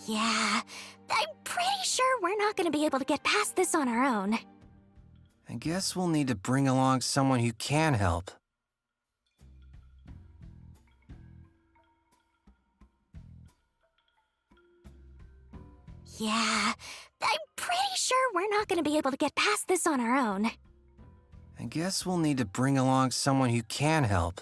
Yeah, I'm pretty sure we're not gonna be able to get past this on our own. I guess we'll need to bring along someone who can help. Yeah, I'm pretty sure we're not gonna be able to get past this on our own. I guess we'll need to bring along someone who can help.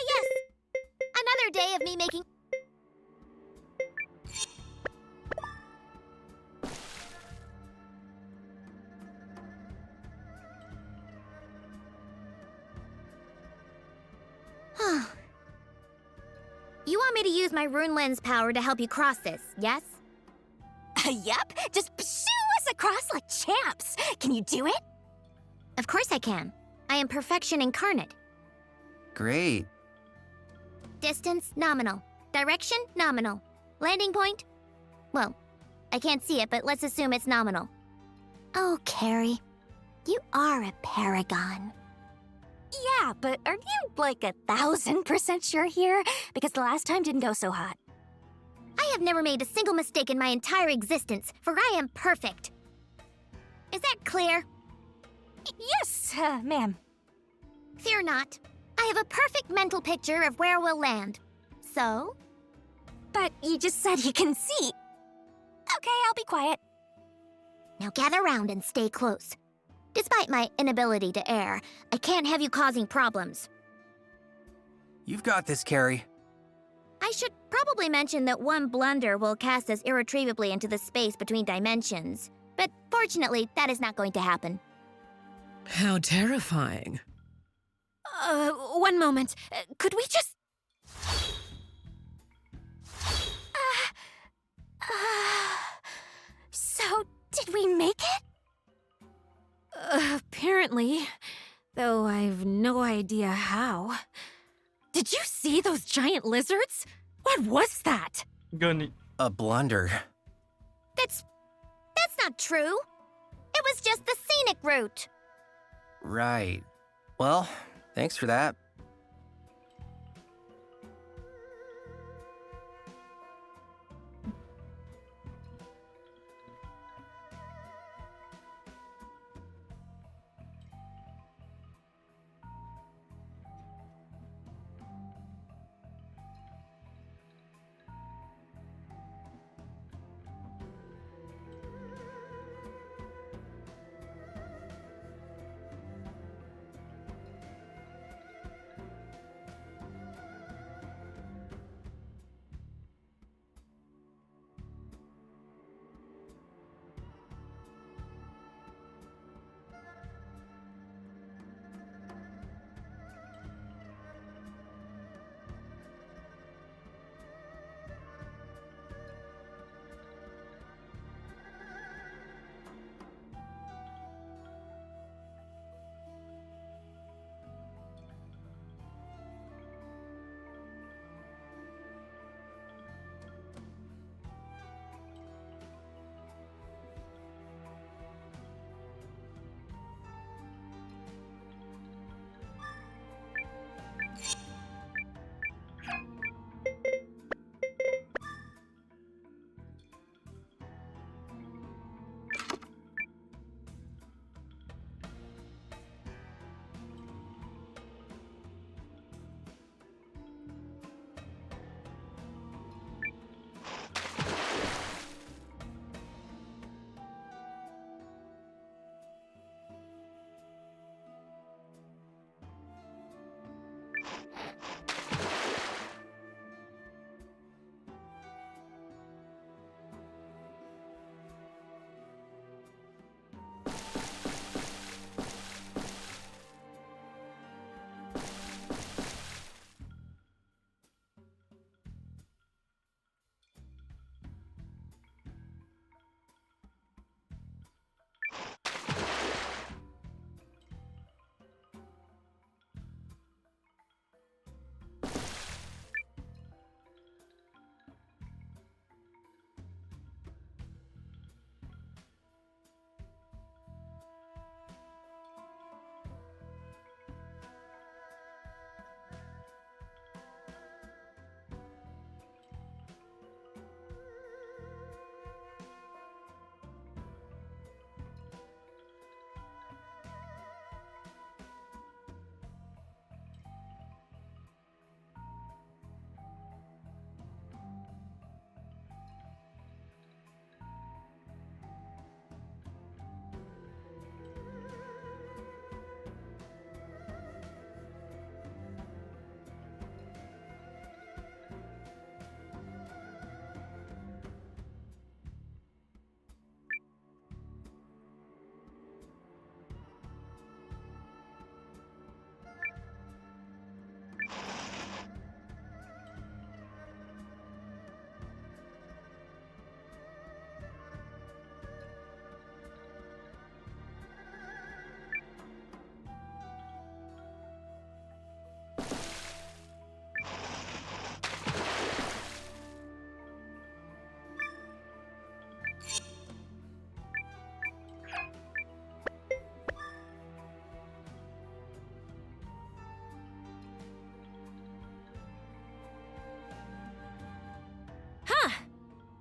Yes! Another day of me making... You want me to use my rune lens power to help you cross this, yes? Yep, just shoo us across like champs. Can you do it? Of course I can. I am perfection incarnate. Great. Distance, nominal. Direction, nominal. Landing point? Well, I can't see it, but let's assume it's nominal. Oh, Carrie, you are a paragon. Yeah, but are you like 1,000% sure here? Because the last time didn't go so hot. I have never made a single mistake in my entire existence, for I am perfect. Is that clear? Yes, ma'am. Fear not. I have a perfect mental picture of where we'll land. So? But you just said you can see. Okay, I'll be quiet. Now gather round and stay close. Despite my inability to err, I can't have you causing problems. You've got this, Carrie. I should probably mention that one blunder will cast us irretrievably into the space between dimensions. But fortunately, that is not going to happen. How terrifying. One moment. Could we just... So, did we make it? Apparently, though I've no idea how. Did you see those giant lizards? What was that? A blunder. That's not true. It was just the scenic route. Right. Well, thanks for that.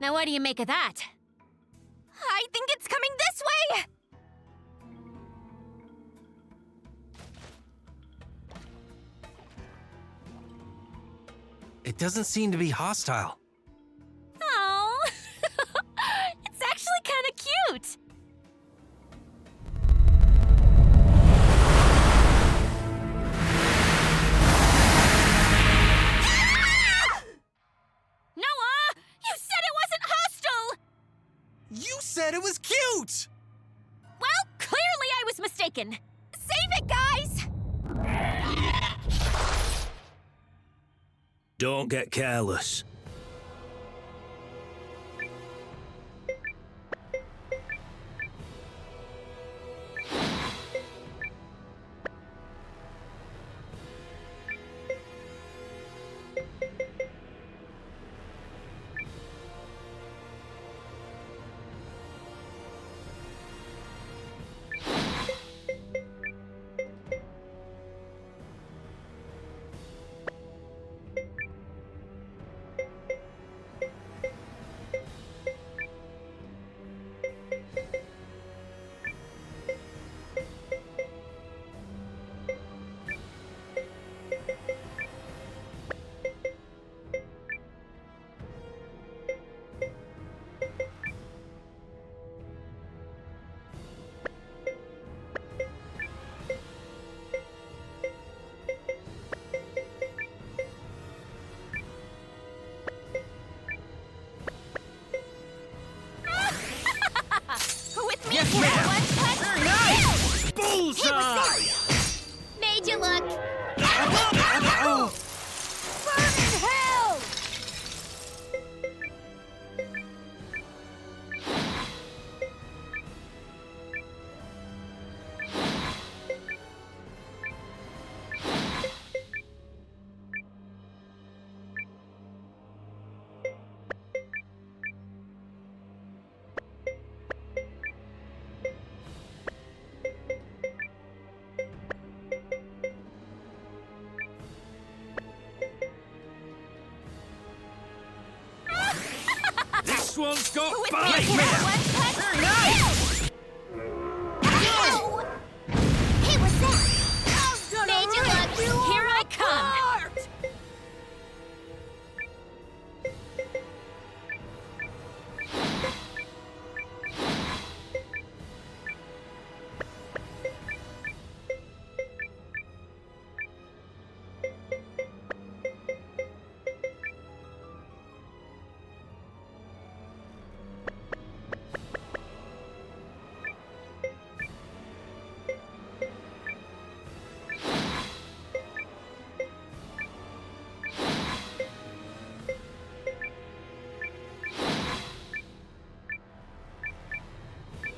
Now what do you make of that? I think it's coming this way! It doesn't seem to be hostile. Oh, it's actually kind of cute. Noah, you said it wasn't hostile. You said it was cute! Well, clearly I was mistaken. Save it, guys! Don't get careless. With me, Yes, ma'am. one punch. Very nice! Bullseye! Made you look. Oh! Burn in hell! This one's got With bite! me, one punch. Very nice! Ow! Hey, what's that? Made you look. Here I come!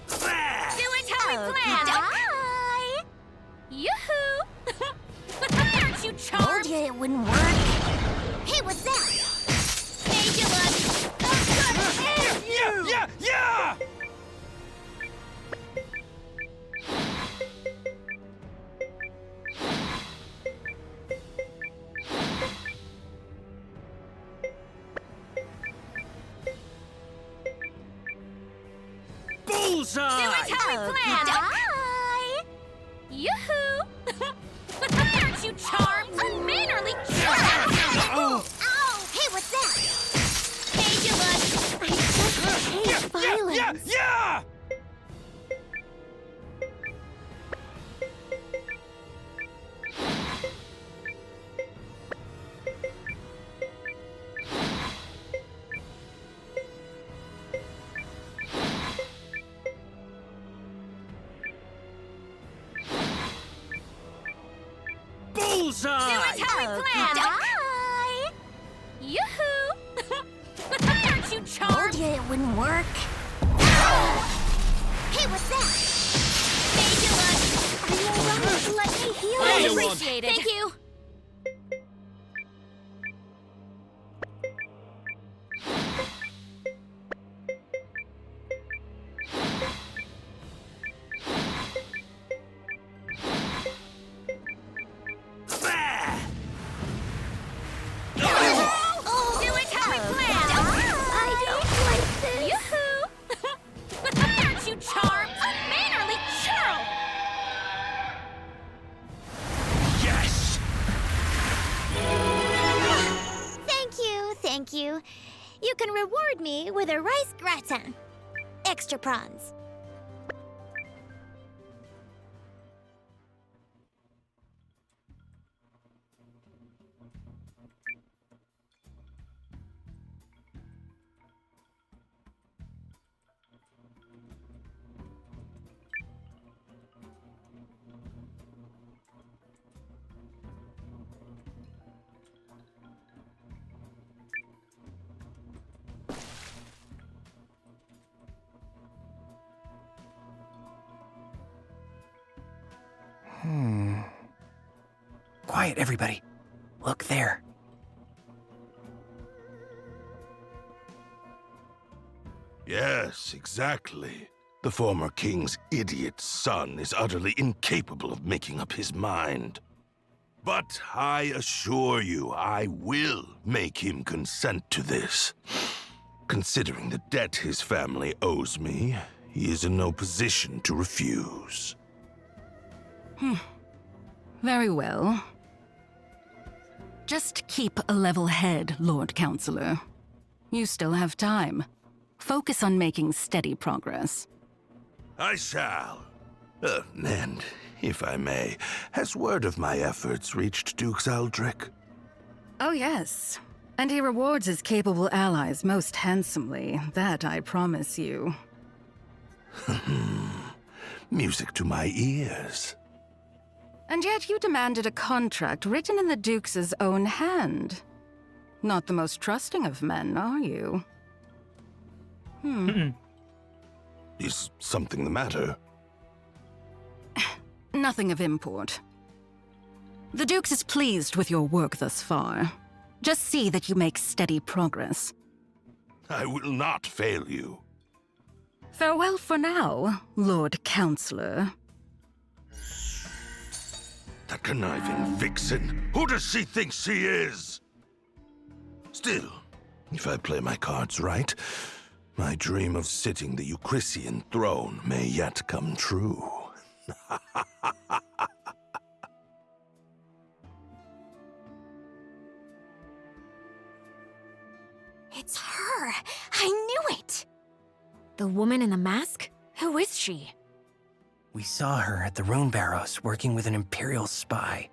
Do it how we planned! Bye. Yoo-hoo! Aren't you Told charmed? you it wouldn't work. Hey, what's that? Made you look. Yeah! Yeah! Do Bullseye! it how we planned! Bye. Yoo-hoo! Aren't you charmed? Unmannerly jerk! Oh! Ow! Hey, what's that? Made you look. I just hate violence. Yeah! Bullseye! Do it how we planned! Bye. Yoo-hoo! Aren't you Told charmed? you it wouldn't work. Hey, what's that? Made you look. Are you alright? Let me heal I you. don't want- Appreciate it. Thank you. Bah! Do it how we planned! I don't like You can reward me with a rice gratin. Extra prawns. Quiet, everybody. Look there. Yes, exactly. The former king's idiot son is utterly incapable of making up his mind. But I assure you, I will make him consent to this. Considering the debt his family owes me, he is in no position to refuse. Very well. Just keep a level head, Lord Counselor. You still have time. Focus on making steady progress. I shall. And, if I may, has word of my efforts reached Duke Aldrich? Oh, yes. And he rewards his capable allies most handsomely, that I promise you. Music to my ears. And yet you demanded a contract written in the Duke's own hand. Not the most trusting of men, are you? Is something the matter? Nothing of import. The Duke's is pleased with your work thus far. Just see that you make steady progress. I will not fail you. Farewell for now, Lord Counselor. That conniving vixen! Who does she think she is? Still, if I play my cards right, my dream of sitting the Eucrisian throne may yet come true. It's her! I knew it! The woman in the mask? Who is she? We saw her at the Rune Barrows working with an Imperial spy.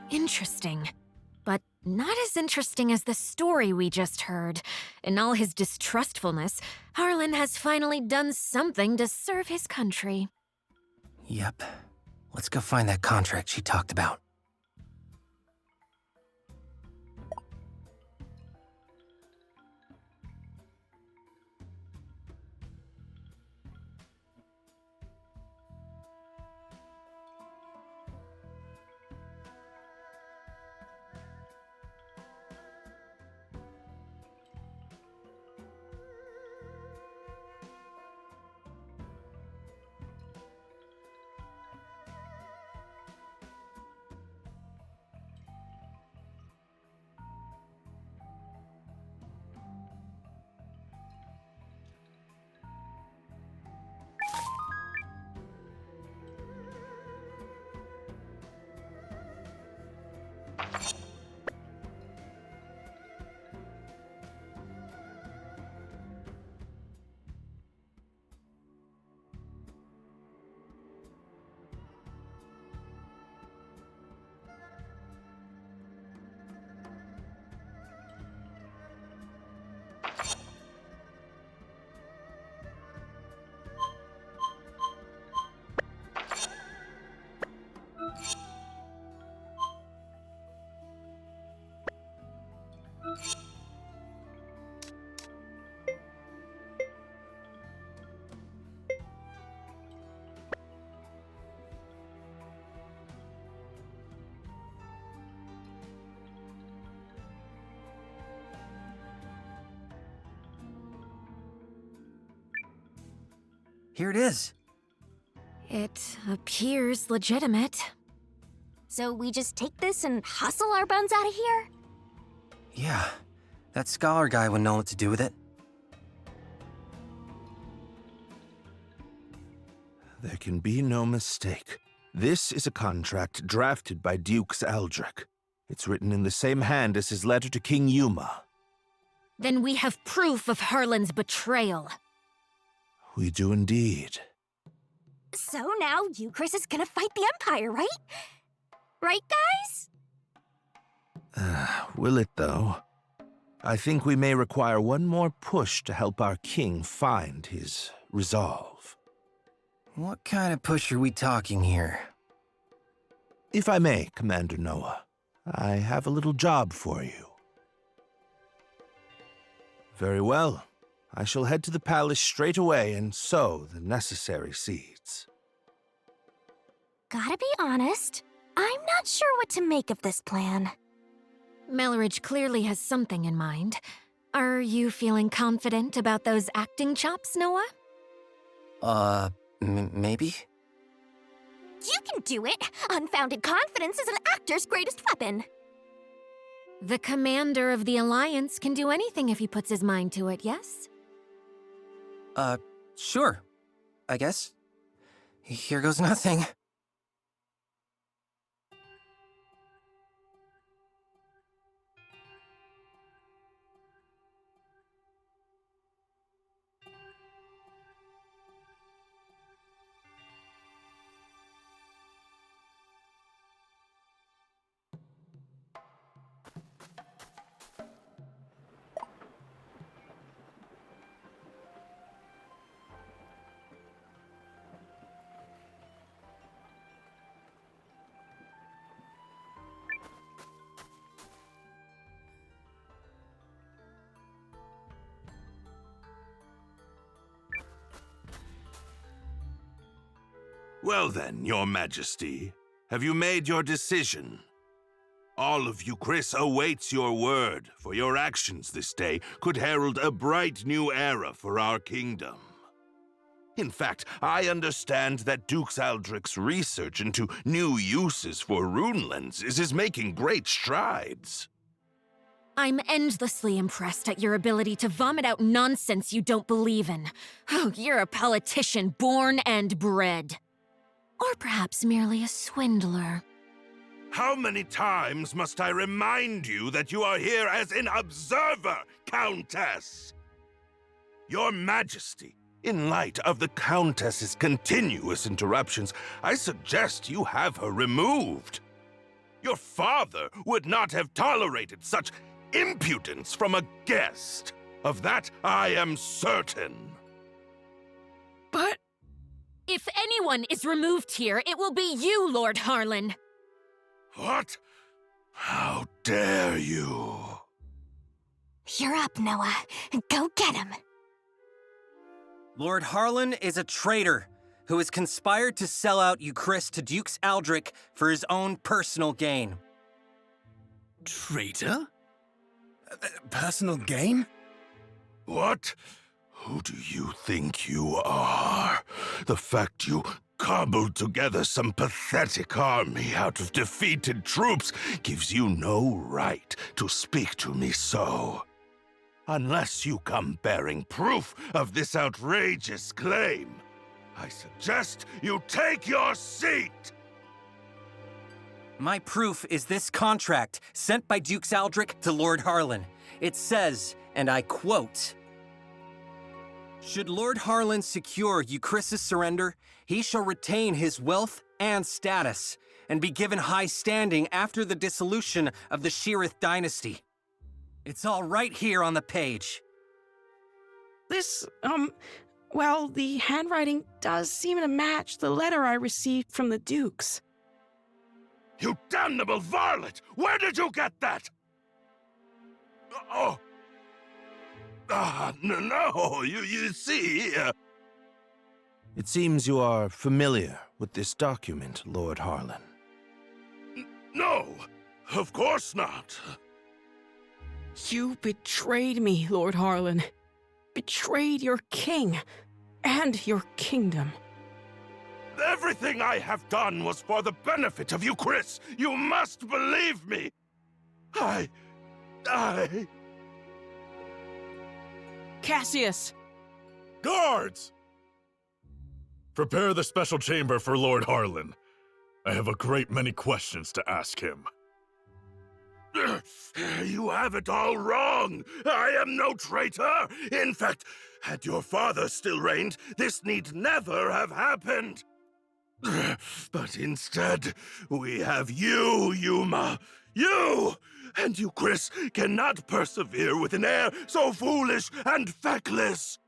Interesting. But not as interesting as the story we just heard. In all his distrustfulness, Harlan has finally done something to serve his country. Yep. Let's go find that contract she talked about. Here it is. It appears legitimate. So we just take this and hustle our buns out of here? Yeah. That scholar guy would know what to do with it. There can be no mistake. This is a contract drafted by Duke Aldrich. It's written in the same hand as his letter to King Yuma. Then we have proof of Harlan's betrayal. We do indeed. So now Euchris is gonna fight the Empire, right? Right, guys? Will it, though? I think we may require one more push to help our king find his resolve. What kind of push are we talking here? If I may, Commander Noah, I have a little job for you. Very well. I shall head to the palace straight away and sow the necessary seeds. Gotta be honest, I'm not sure what to make of this plan. Melridge clearly has something in mind. Are you feeling confident about those acting chops, Noah? Maybe? You can do it! Unfounded confidence is an actor's greatest weapon! The commander of the Alliance can do anything if he puts his mind to it, yes? Sure. I guess. Here goes nothing. Well then, Your Majesty, have you made your decision? All of Euchris awaits your word, for your actions this day could herald a bright new era for our kingdom. In fact, I understand that Duke Aldrich's research into new uses for rune lenses is making great strides. I'm endlessly impressed at your ability to vomit out nonsense you don't believe in. Oh, you're a politician born and bred. Or perhaps merely a swindler. How many times must I remind you that you are here as an observer, Countess? Your Majesty, in light of the Countess's continuous interruptions, I suggest you have her removed. Your father would not have tolerated such impudence from a guest. Of that I am certain. But If anyone is removed here, it will be you, Lord Harlan. What? How dare you? You're up, Noah. Go get him. Lord Harlan is a traitor who has conspired to sell out Euchris to Duke Aldrich for his own personal gain. Traitor? Personal gain? What? Who do you think you are? The fact you cobbled together some pathetic army out of defeated troops gives you no right to speak to me so. Unless you come bearing proof of this outrageous claim, I suggest you take your seat! My proof is this contract sent by Duke Aldrich to Lord Harlan. It says, and I quote, "Should Lord Harlan secure Euchris' surrender, he shall retain his wealth and status, and be given high standing after the dissolution of the Sheerith dynasty." It's all right here on the page. This, well, the handwriting does seem to match the letter I received from the Dukes. You damnable varlet! Where did you get that? Oh! No, you see... It seems you are familiar with this document, Lord Harlan. No, of course not. You betrayed me, Lord Harlan. Betrayed your king and your kingdom. Everything I have done was for the benefit of Euchris. You must believe me. I... Cassius! Guards! Prepare the special chamber for Lord Harlan. I have a great many questions to ask him. You have it all wrong. I am no traitor. In fact, had your father still reigned, this need never have happened. But instead, we have you, Yuma. You! And you, Chris, cannot persevere with an heir so foolish and feckless.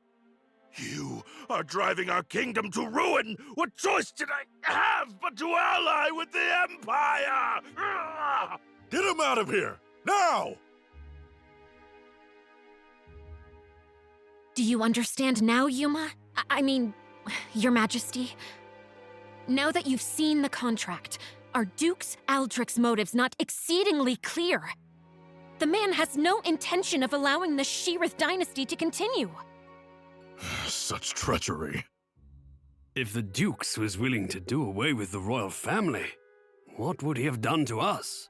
You are driving our kingdom to ruin. What choice did I have but to ally with the Empire? Get him out of here! Now! Do you understand now, Yuma? I mean, Your Majesty? Now that you've seen the contract, are Dukes Aldrich's motives not exceedingly clear? The man has no intention of allowing the Sheerith dynasty to continue. Such treachery. If the Dukes was willing to do away with the royal family, what would he have done to us?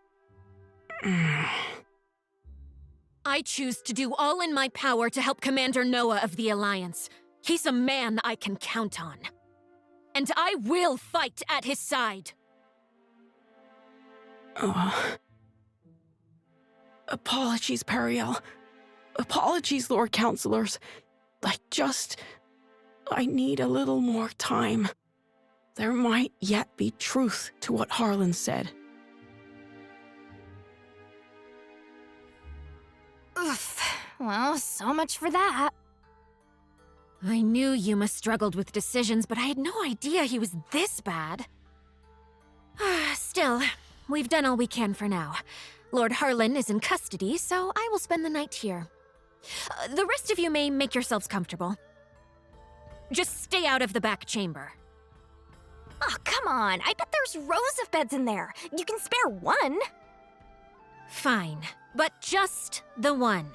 I choose to do all in my power to help Commander Noah of the Alliance. He's a man I can count on. And I will fight at his side. Apologies, Periel. Apologies, Lord Counselors. I need a little more time. There might yet be truth to what Harlan said. Oof. Well, so much for that. I knew Yuma struggled with decisions, but I had no idea he was this bad. Still, we've done all we can for now. Lord Harlan is in custody, so I will spend the night here. The rest of you may make yourselves comfortable. Just stay out of the back chamber. Oh, come on. I bet there's rows of beds in there. You can spare one. Fine, but just the one.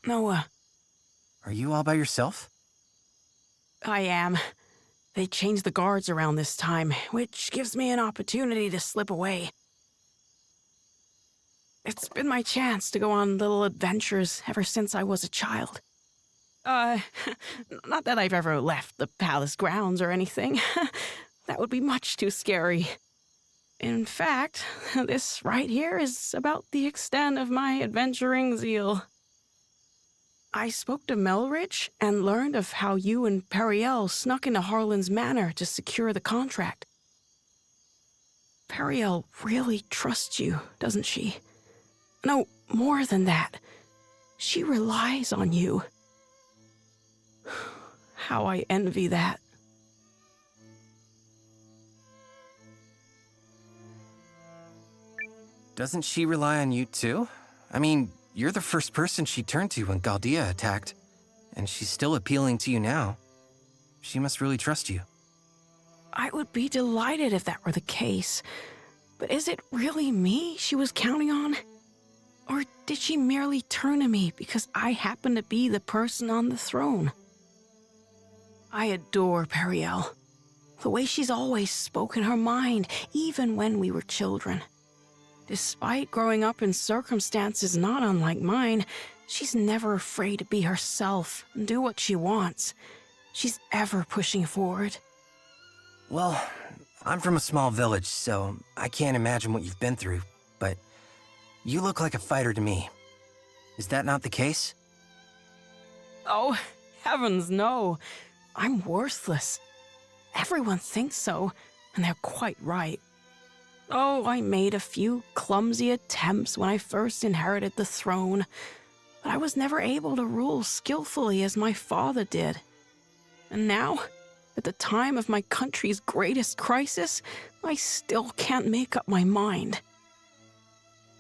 Noah, Are you all by yourself? I am. They changed the guards around this time, which gives me an opportunity to slip away. It's been my chance to go on little adventures ever since I was a child. Not that I've ever left the palace grounds or anything. That would be much too scary. In fact, this right here is about the extent of my adventuring zeal. I spoke to Melridge and learned of how you and Periel snuck into Harlan's manor to secure the contract. Periel really trusts you, doesn't she? No, more than that. She relies on you. How I envy that. Doesn't she rely on you too? I mean, you're the first person she turned to when Galdea attacked, and she's still appealing to you now. She must really trust you. I would be delighted if that were the case. But is it really me she was counting on? Or did she merely turn to me because I happen to be the person on the throne? I adore Periel. The way she's always spoken her mind, even when we were children. Despite growing up in circumstances not unlike mine, she's never afraid to be herself and do what she wants. She's ever pushing forward. Well, I'm from a small village, so I can't imagine what you've been through, but you look like a fighter to me. Is that not the case? Oh, heavens no. I'm worthless. Everyone thinks so, and they're quite right. Oh, I made a few clumsy attempts when I first inherited the throne, but I was never able to rule skillfully as my father did. And now, at the time of my country's greatest crisis, I still can't make up my mind.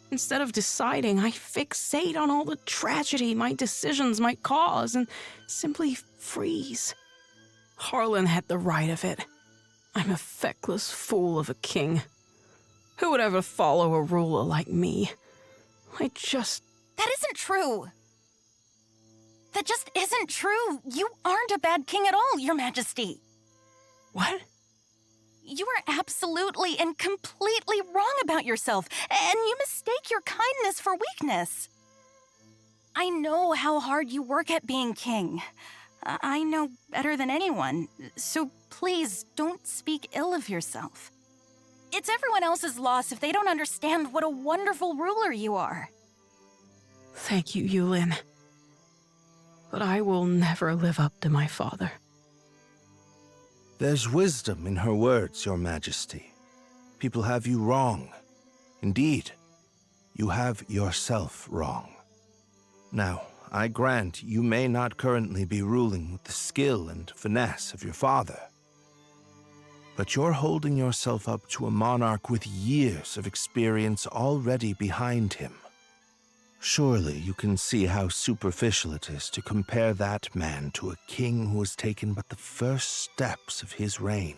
Instead of deciding, I fixate on all the tragedy my decisions might cause and simply freeze. Harlan had the right of it. I'm a feckless fool of a king. Who would ever follow a ruler like me? That isn't true. That just isn't true. You aren't a bad king at all, Your Majesty. What? You are absolutely and completely wrong about yourself, and you mistake your kindness for weakness. I know how hard you work at being king. I know better than anyone, so please don't speak ill of yourself. It's everyone else's loss if they don't understand what a wonderful ruler you are. Thank you, Eiyuden. But I will never live up to my father. There's wisdom in her words, Your Majesty. People have you wrong. Indeed, you have yourself wrong. Now, I grant you may not currently be ruling with the skill and finesse of your father. But you're holding yourself up to a monarch with years of experience already behind him. Surely you can see how superficial it is to compare that man to a king who has taken but the first steps of his reign.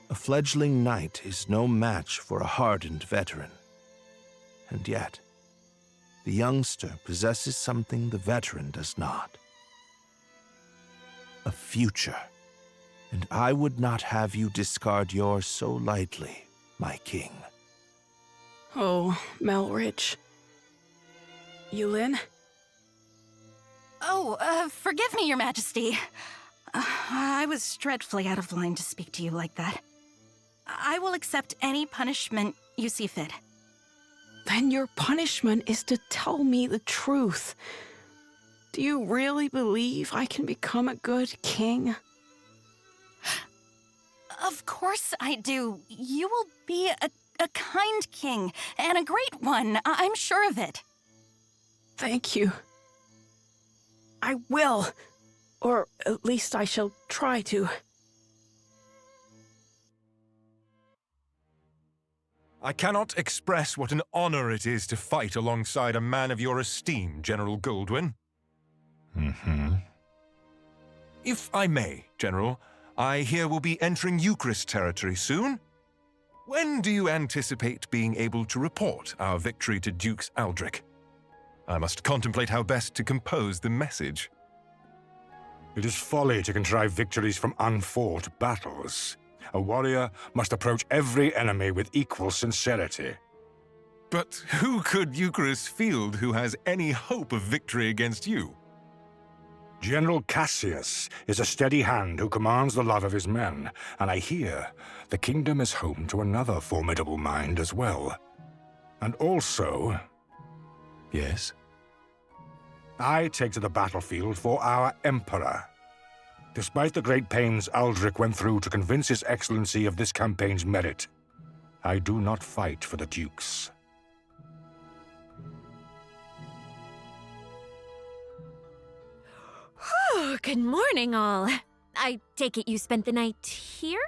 A fledgling knight is no match for a hardened veteran. And yet, the youngster possesses something the veteran does not. A future. And I would not have you discard yours so lightly, my king. Oh, Melrich. Eiyuden? Oh, forgive me, Your Majesty. I was dreadfully out of line to speak to you like that. I will accept any punishment you see fit. Then your punishment is to tell me the truth. Do you really believe I can become a good king? Of course I do. You will be a kind king, and a great one. I'm sure of it. Thank you. I will. Or at least I shall try to. I cannot express what an honor it is to fight alongside a man of your esteem, General Goldwyn. If I may, General, I hear we'll be entering Eucharist territory soon. When do you anticipate being able to report our victory to Dukes Aldrich? I must contemplate how best to compose the message. It is folly to contrive victories from unfought battles. A warrior must approach every enemy with equal sincerity. But who could Eucharist field who has any hope of victory against you? General Cassius is a steady hand who commands the love of his men, and I hear the kingdom is home to another formidable mind as well. And also... Yes? I take to the battlefield for our Emperor. Despite the great pains Aldrich went through to convince His Excellency of this campaign's merit, I do not fight for the Dukes. Oh, good morning, all. I take it you spent the night here?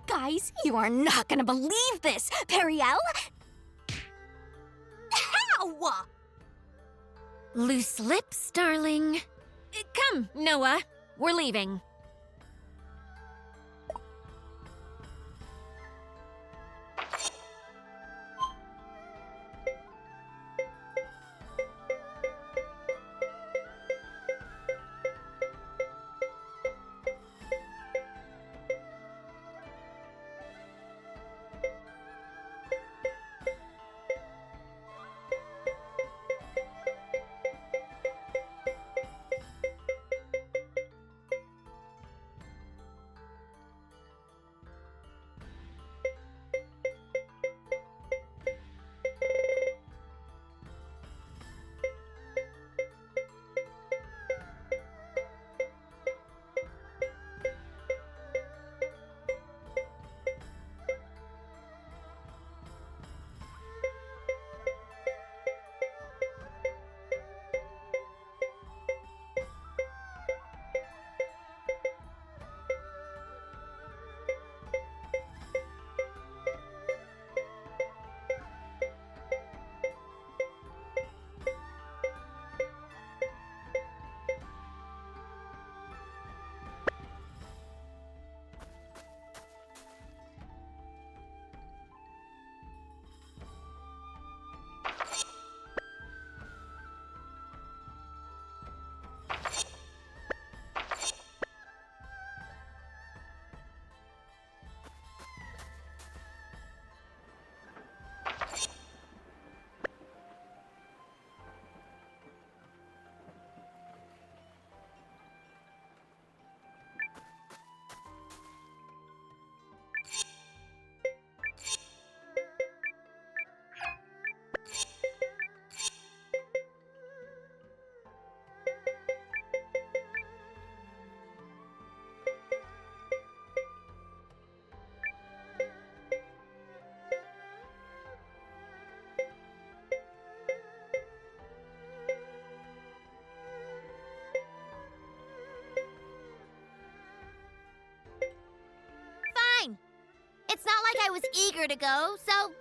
Guys, you are not gonna believe this! Periel? How? Loose lips, darling. Come, Noah. We're leaving. I was eager to go, so